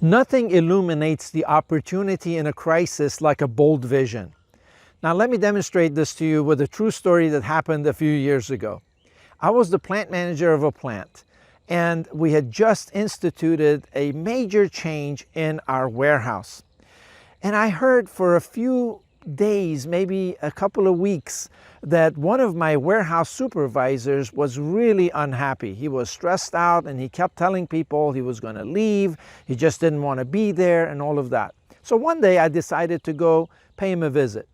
Nothing illuminates the opportunity in a crisis like a bold vision. Now let me demonstrate this to you with a true story that happened a few years ago. I was the plant manager of a plant, and we had just instituted a major change in our warehouse. And I heard for a few days, maybe a couple of weeks, that one of my warehouse supervisors was really unhappy. He was stressed out and he kept telling people he was going to leave. He just didn't want to be there and all of that. So one day I decided to go pay him a visit.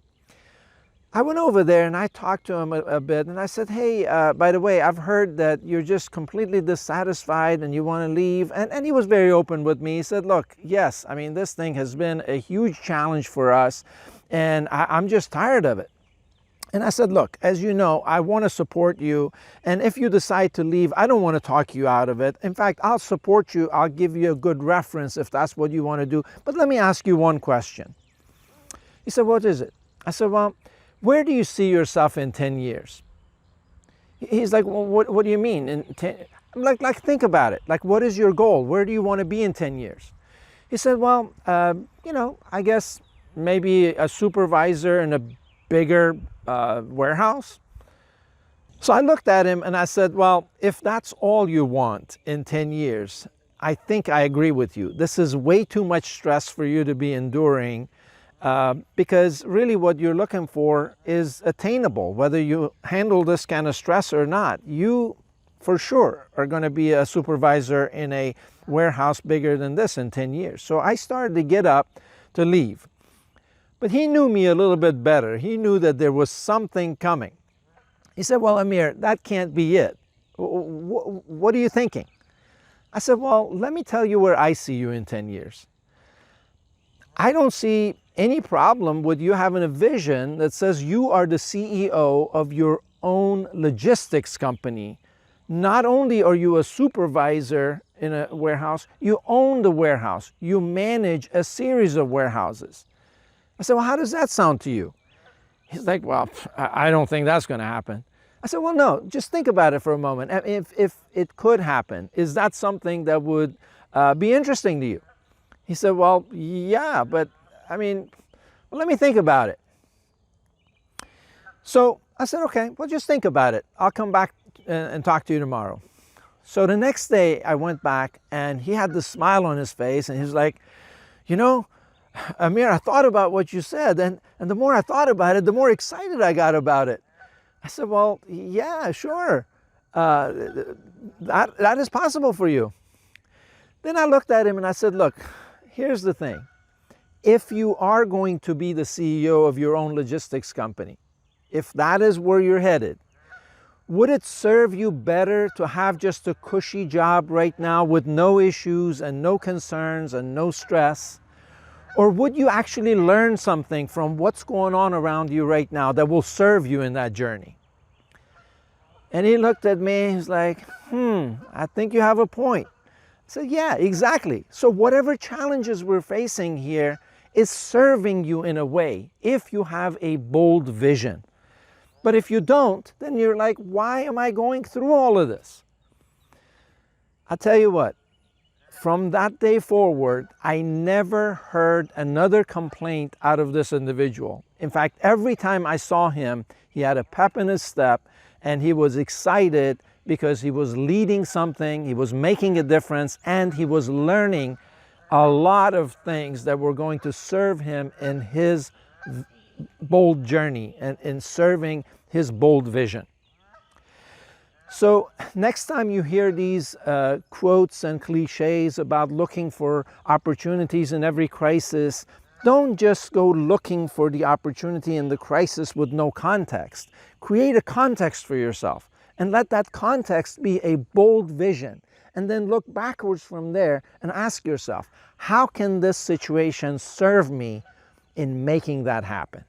I went over there and I talked to him a bit, and I said, hey, by the way, I've heard that you're just completely dissatisfied and you want to leave. And he was very open with me. He said, look, yes, I mean, this thing has been a huge challenge for us, and I'm just tired of it. And I said, look, as you know, I want to support you. And if you decide to leave, I don't want to talk you out of it. In fact, I'll support you. I'll give you a good reference if that's what you want to do. But let me ask you one question. He said, what is it? I said, well, where do you see yourself in 10 years? He's like, well, what do you mean? I'm like, think about it. Like, what is your goal? Where do you want to be in 10 years? He said, well, you know, I guess maybe a supervisor in a bigger warehouse. So I looked at him and I said, well, if that's all you want in 10 years, I think I agree with you. This is way too much stress for you to be enduring, because really what you're looking for is attainable. Whether you handle this kind of stress or not, you for sure are going to be a supervisor in a warehouse bigger than this in 10 years. So I started to get up to leave. But he knew me a little bit better. He knew that there was something coming. He said, well, Amir, that can't be it. What are you thinking? I said, well, let me tell you where I see you in 10 years. I don't see any problem with you having a vision that says you are the CEO of your own logistics company. Not only are you a supervisor in a warehouse, you own the warehouse. You manage a series of warehouses. I said, well, how does that sound to you? He's like, well, I don't think that's going to happen. I said, well, no, just think about it for a moment. If it could happen, is that something that would be interesting to you? He said, well, yeah, but I mean, well, let me think about it. So I said, okay, well, just think about it. I'll come back and talk to you tomorrow. So the next day I went back and he had this smile on his face and he was like, you know, Amir, I thought about what you said, and the more I thought about it, the more excited I got about it. I said, well, yeah, sure. That is possible for you. Then I looked at him and I said, look, here's the thing. If you are going to be the CEO of your own logistics company, if that is where you're headed, would it serve you better to have just a cushy job right now with no issues and no concerns and no stress? Or would you actually learn something from what's going on around you right now that will serve you in that journey? And he looked at me, he's like, I think you have a point. I said, yeah, exactly. So whatever challenges we're facing here is serving you in a way if you have a bold vision. But if you don't, then you're like, why am I going through all of this? I'll tell you what. From that day forward, I never heard another complaint out of this individual. In fact, every time I saw him, he had a pep in his step and he was excited because he was leading something, he was making a difference, and he was learning a lot of things that were going to serve him in his bold journey and in serving his bold vision. So next time you hear these quotes and cliches about looking for opportunities in every crisis, don't just go looking for the opportunity in the crisis with no context. Create a context for yourself and let that context be a bold vision. And then look backwards from there and ask yourself, how can this situation serve me in making that happen?